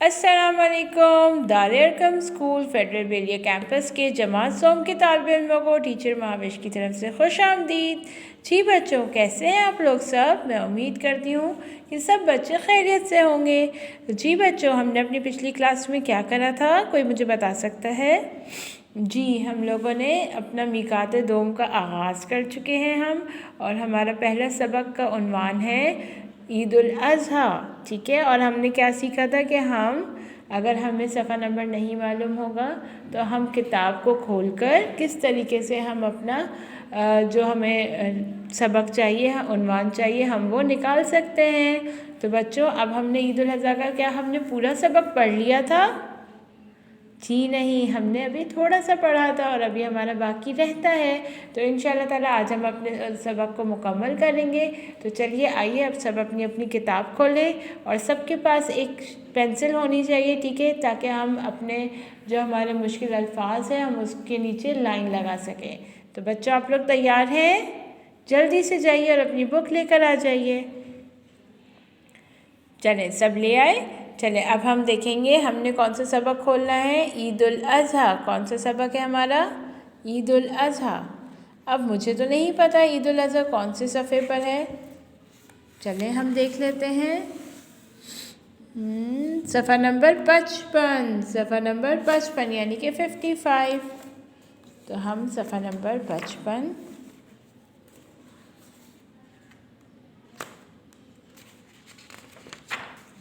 अस्सलाम वालेकुम। Darul Arkham school federal बेलिया campus के जमात सोम के तालिब इल्मों को टीचर महावेश की तरफ से खुश आमदीद। जी बच्चों, कैसे हैं आप लोग सब? मैं उम्मीद करती हूँ कि सब बच्चे खैरियत से होंगे। जी बच्चों, हमने अपनी पिछली क्लास में क्या करा था, कोई मुझे बता सकता है? जी, हम लोगों ने अपना मीकात दोम का आगाज़ कर चुके हैं हम, और हमारा पहला सबक का उन्वान है ईद उल अज़हा। ठीक है, और हमने क्या सीखा था कि अगर हमें सफ़ा नंबर नहीं मालूम होगा तो हम किताब को खोलकर किस तरीके से हम अपना जो हमें सबक चाहिए, उन्वान चाहिए, हम वो निकाल सकते हैं। तो बच्चों, अब हमने ईद उल अज़हा का क्या हमने पूरा सबक पढ़ लिया था? जी नहीं, हमने अभी थोड़ा सा पढ़ा था और अभी हमारा बाकी रहता है। तो इंशाअल्लाह ताला आज हम अपने सबक को मुकम्मल करेंगे। तो चलिए आइए अब सब अपनी अपनी किताब खोलें और सबके पास एक पेंसिल होनी चाहिए, ठीक है, ताकि हम अपने जो हमारे मुश्किल अल्फाज हैं हम उसके नीचे लाइन लगा सकें। तो बच्चों, आप लोग तैयार हैं? जल्दी से जाइए और अपनी बुक लेकर आ जाइए। चलें, सब ले आए? चले, अब हम देखेंगे हमने कौन सा सबक खोलना है। ईद उल अज़हा कौन सा सबक है हमारा? ईद उल अज़हा। अब मुझे तो नहीं पता ईद उल अज़हा कौन से सफ़े पर है। चलें हम देख लेते हैं। सफ़ा नंबर 55, सफ़ा नंबर 55 यानी कि 55। तो हम सफ़ा नंबर 55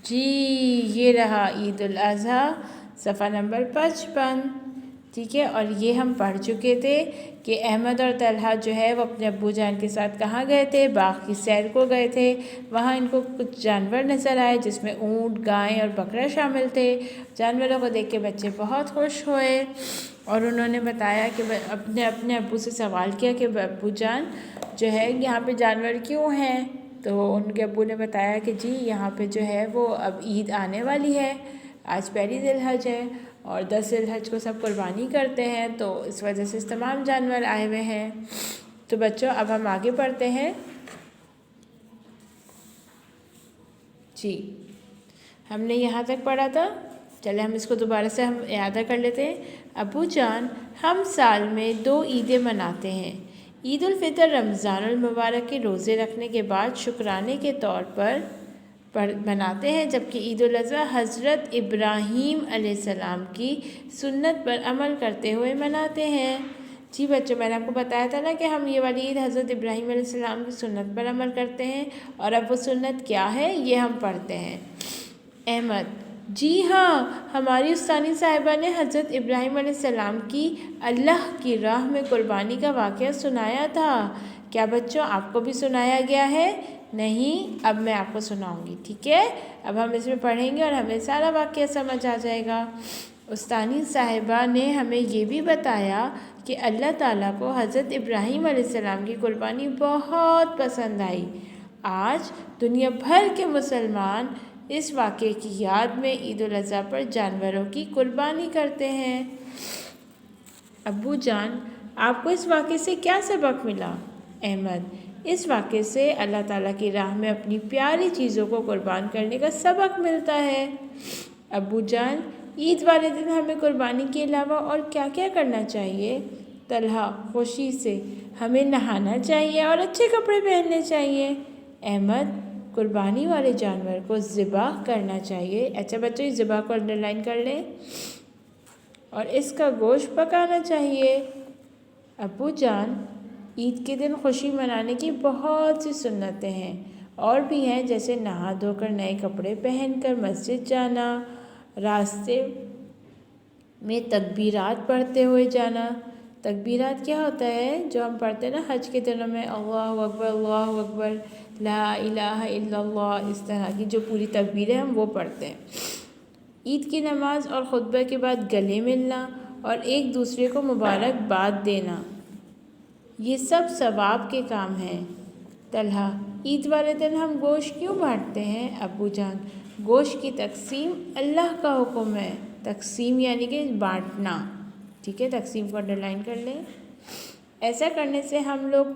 जी, ये रहा ईद उल अज़हा सफ़ा नंबर 55। ठीक है, और ये हम पढ़ चुके थे कि अहमद और तलहा जो है वो अपने अब्बू जान के साथ कहाँ गए थे? बाग़ की सैर को गए थे। वहाँ इनको कुछ जानवर नज़र आए जिसमें ऊँट, गाय और बकरा शामिल थे। जानवरों को देख के बच्चे बहुत खुश हुए और उन्होंने बताया कि अपने अपने अब्बू से सवाल किया कि अब्बू जान जो है यहाँ पे जानवर क्यों हैं? तो उनके अब्बू ने बताया कि जी यहाँ पे जो है वो अब ईद आने वाली है, आज पहली ज़िलहज है और 10 ज़िलहज को सब कुर्बानी करते हैं, तो इस वजह से तमाम जानवर आए हुए हैं। तो बच्चों, अब हम आगे पढ़ते हैं। जी, हमने यहाँ तक पढ़ा था। चले हम इसको दोबारा से हम याद कर लेते हैं। अब्बू जान, हम साल में 2 ईदें मनाते हैं। ईद उल फ़ितर रमज़ानुल मुबारक के रोज़े रखने के बाद शुक्राने के तौर पर मनाते हैं, जबकि ईद उल अज़हा हज़रत इब्राहीम अलैहिस्सलाम की सुन्नत पर अमल करते हुए मनाते हैं। जी बच्चों, मैंने आपको बताया था ना कि हम ये वाली ईद हज़रत इब्राहीम अलैहिस्सलाम की सुन्नत पर अमल करते हैं, और अब वो सुन्नत क्या है ये हम पढ़ते हैं। अहमद, जी हाँ, हमारी उस्तानी साहिबा ने हज़रत इब्राहीम अलैहिस्सलाम की अल्लाह की राह में कुर्बानी का वाक़या सुनाया था। क्या बच्चों आपको भी सुनाया गया है? नहीं, अब मैं आपको सुनाऊंगी, ठीक है। अब हम इसमें पढ़ेंगे और हमें सारा वाक़या समझ आ जाएगा। उस्तानी साहिबा ने हमें ये भी बताया कि अल्लाह ताला को हज़रत इब्राहीम अलैहिस्सलाम की कुर्बानी बहुत पसंद आई। आज दुनिया भर के मुसलमान इस वाक़े की याद में ईद उल अज़हा पर जानवरों की कुर्बानी करते हैं। अब्बू जान, आपको इस वाक़े से क्या सबक मिला? अहमद, इस वाक़े से अल्लाह ताला की राह में अपनी प्यारी चीज़ों को कुर्बान करने का सबक मिलता है। अब्बू जान, ईद वाले दिन हमें कुर्बानी के अलावा और क्या क्या करना चाहिए? तलहा, खुशी से हमें नहाना चाहिए और अच्छे कपड़े पहनने चाहिए। अहमद, कुर्बानी वाले जानवर को ज़िबाह करना चाहिए। अच्छा बच्चों, इस ज़िबाह को अंडरलाइन कर लें। और इसका गोश्त पकाना चाहिए। अब्बू जान, ईद के दिन खुशी मनाने की बहुत सी सुन्नतें हैं और भी हैं, जैसे नहा धोकर नए कपड़े पहनकर मस्जिद जाना, रास्ते में तकबीरात पढ़ते हुए जाना। तकबीरात क्या होता है? जो हम पढ़ते हैं ना हज के दिनों में, अल्लाहु अकबर, ला इलाहा इल्लल्लाह, इस तरह की जो पूरी तकबीरें हम वो पढ़ते हैं। ईद की नमाज और खुतबे के बाद गले मिलना और एक दूसरे को मुबारकबाद देना, ये सब सवाब के काम हैं। तलहा, ईद वाले दिन हम गोश्त क्यों बांटते हैं? अब्बू जान, गोश्त की तकसीम अल्लाह का हुक्म है। तकसीम यानी कि बांटना, ठीक है, तकसीम को अंडरलाइन कर लें। ऐसा करने से हम लोगों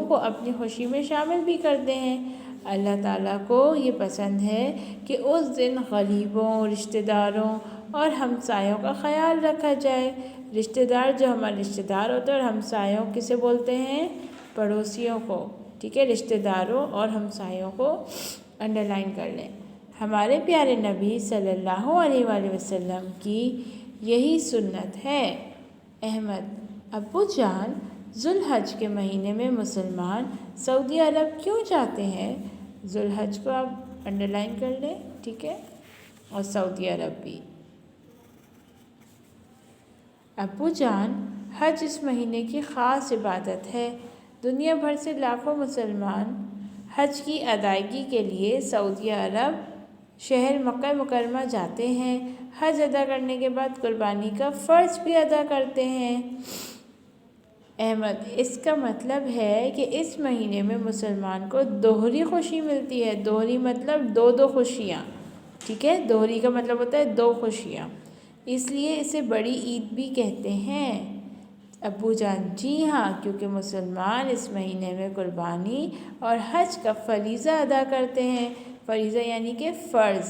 को अपनी खुशी में शामिल भी करते हैं। اللہ تعالیٰ کو یہ پسند ہے کہ اس دن غریبوں، رشتہ داروں اور ہمسایوں کا خیال رکھا جائے۔ رشتہ دار جو ہمارے رشتہ دار ہوتے ہیں، اور ہمسایوں کسے بولتے ہیں؟ پڑوسیوں کو، ٹھیک ہے؟ رشتہ داروں اور ہمسایوں کو انڈر لائن کر لیں۔ ہمارے پیارے نبی صلی اللہ علیہ وآلہ وسلم کی یہی سنت ہے۔ احمد، ابو جان، ذو الحج کے مہینے میں مسلمان سعودی عرب کیوں جاتے ہیں؟ ذو الحج کو آپ انڈر لائن کر لیں، ٹھیک ہے؟ اور سعودی عرب بھی۔ ابو جان، حج اس مہینے کی خاص عبادت ہے۔ دنیا بھر سے لاکھوں مسلمان حج کی ادائیگی کے لیے سعودی عرب شہر مکہ مکرمہ جاتے ہیں۔ حج ادا کرنے کے بعد قربانی کا فرض بھی ادا کرتے ہیں۔ احمد، اس کا مطلب ہے کہ اس مہینے میں مسلمان کو دوہری خوشی ملتی ہے۔ دوہری مطلب دو خوشیاں، ٹھیک ہے؟ دوہری کا مطلب ہوتا ہے دو خوشیاں، اس لیے اسے بڑی عید بھی کہتے ہیں۔ ابو جان، جی ہاں، کیونکہ مسلمان اس مہینے میں قربانی اور حج کا فریضہ ادا کرتے ہیں۔ فریضہ یعنی کہ فرض،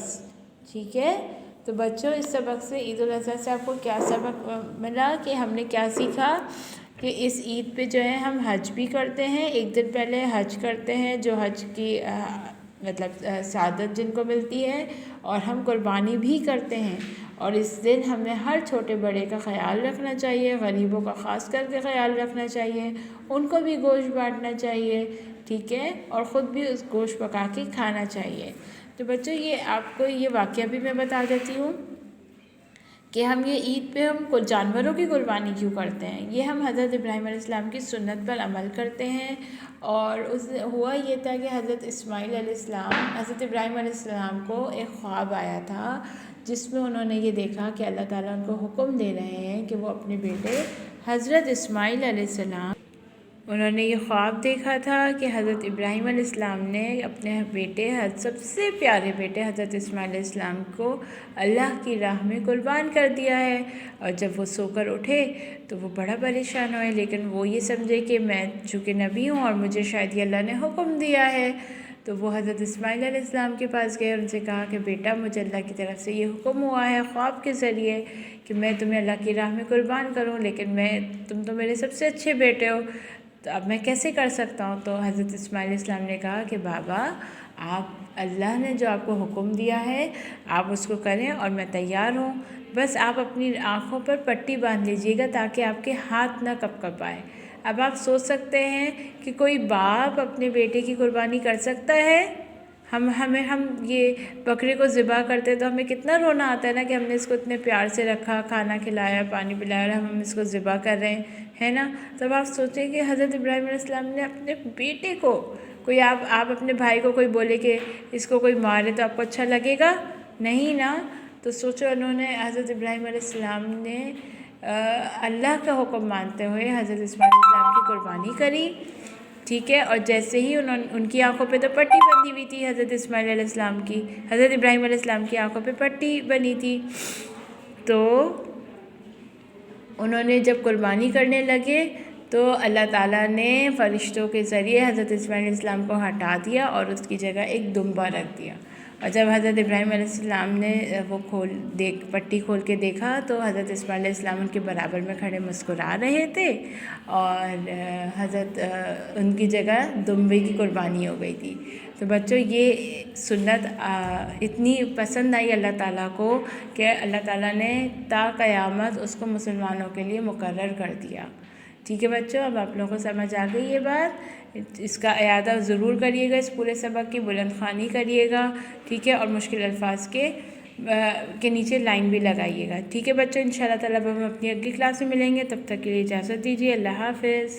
ٹھیک ہے؟ تو بچوں، اس سبق سے، عید الاضحیٰ سے آپ کو کیا سبق ملا کہ ہم نے کیا سیکھا؟ کہ اس عید پہ جو ہے ہم حج بھی کرتے ہیں، ایک دن پہلے حج کرتے ہیں، جو حج کی مطلب سعادت جن کو ملتی ہے، اور ہم قربانی بھی کرتے ہیں۔ اور اس دن ہمیں ہر چھوٹے بڑے کا خیال رکھنا چاہیے، غریبوں کا خاص کر کے خیال رکھنا چاہیے، ان کو بھی گوشت بانٹنا چاہیے، ٹھیک ہے؟ اور خود بھی اس گوشت پکا کے کھانا چاہیے۔ تو بچوں، یہ آپ کو یہ واقعہ بھی میں بتا دیتی ہوں کہ ہم یہ عید پہ ہم کو جانوروں کی قربانی کیوں کرتے ہیں۔ یہ ہم حضرت ابراہیم علیہ السلام کی سنت پر عمل کرتے ہیں، اور ہوا یہ تھا کہ حضرت اسماعیل علیہ السلام، حضرت ابراہیم علیہ السلام کو ایک خواب آیا تھا، جس میں انہوں نے یہ دیکھا کہ اللہ تعالیٰ ان کو حکم دے رہے ہیں کہ وہ اپنے بیٹے حضرت اسماعیل علیہ السلام، انہوں نے یہ خواب دیکھا تھا کہ حضرت ابراہیم علیہ السلام نے اپنے بیٹے، سب سے پیارے بیٹے حضرت اسماعیل علیہ السلام کو اللہ کی راہ میں قربان کر دیا ہے۔ اور جب وہ سو کر اٹھے تو وہ بڑا پریشان ہوئے، لیکن وہ یہ سمجھے کہ میں چونکہ نبی ہوں اور مجھے شاید یہ اللہ نے حکم دیا ہے، تو وہ حضرت اسماعیل علیہ السلام کے پاس گئے اور ان سے کہا کہ بیٹا، مجھے اللہ کی طرف سے یہ حکم ہوا ہے خواب کے ذریعے کہ میں تمہیں اللہ کی راہ میں قربان کروں، لیکن تم تو میرے سب سے اچھے بیٹے ہو، تو اب میں کیسے کر سکتا ہوں؟ تو حضرت اسماعیل علیہ السلام نے کہا کہ بابا، آپ، اللہ نے جو آپ کو حکم دیا ہے آپ اس کو کریں، اور میں تیار ہوں، بس آپ اپنی آنکھوں پر پٹی باندھ لیجئے گا تاکہ آپ کے ہاتھ نہ کپکپائے۔ اب آپ سوچ سکتے ہیں کہ کوئی باپ اپنے بیٹے کی قربانی کر سکتا ہے؟ ہم یہ بکرے کو ذبح کرتے تو ہمیں کتنا رونا آتا ہے نا کہ ہم نے اس کو اتنے پیار سے رکھا، کھانا کھلایا، پانی پلایا، اور ہم اس کو ذبح کر رہے ہیں نا؟ تب آپ سوچیں کہ حضرت ابراہیم علیہ السلام نے اپنے بیٹے کو، کوئی آپ اپنے بھائی کو کوئی بولے کہ اس کو کوئی مارے تو آپ کو اچھا لگے گا؟ نہیں نا؟ تو سوچو، انہوں نے، حضرت ابراہیم علیہ السلام نے اللہ کا حکم مانتے ہوئے حضرت اسماعیل علیہ السلام کی قربانی کری، ٹھیک ہے؟ اور جیسے ہی ان کی آنکھوں پہ تو پٹی بندھی ہوئی تھی، حضرت اسماعیل علیہ السلام کی، حضرت ابراہیم علیہ السلام کی آنکھوں پہ پٹی بنی تھی، تو انہوں نے جب قربانی کرنے لگے تو اللہ تعالیٰ نے فرشتوں کے ذریعے حضرت اسماعیل علیہ السلام کو ہٹا دیا اور اس کی جگہ ایک دمبا رکھ دیا۔ اور جب حضرت ابراہیم علیہ السلام نے وہ پٹی کھول کے دیکھا تو حضرت اسماعیل علیہ السلام ان کے برابر میں کھڑے مسکرا رہے تھے، اور حضرت ان کی جگہ دمبے کی قربانی ہو گئی تھی۔ تو بچوں، یہ سنت اتنی پسند آئی اللہ تعالیٰ کو کہ اللہ تعالیٰ نے تا قیامت اس کو مسلمانوں کے لیے مقرر کر دیا، ٹھیک ہے بچوں؟ اب آپ لوگوں کو سمجھ آ گئی یہ بات؟ اس کا اعادہ ضرور کریے گا، اس پورے سبق کی بلند خوانی کریے گا، ٹھیک ہے؟ اور مشکل الفاظ کے نیچے لائن بھی لگائیے گا، ٹھیک ہے بچوں؟ انشاءاللہ تعالیٰ ہم اپنی اگلی کلاس میں ملیں گے، تب تک کے لیے اجازت دیجیے، اللہ حافظ۔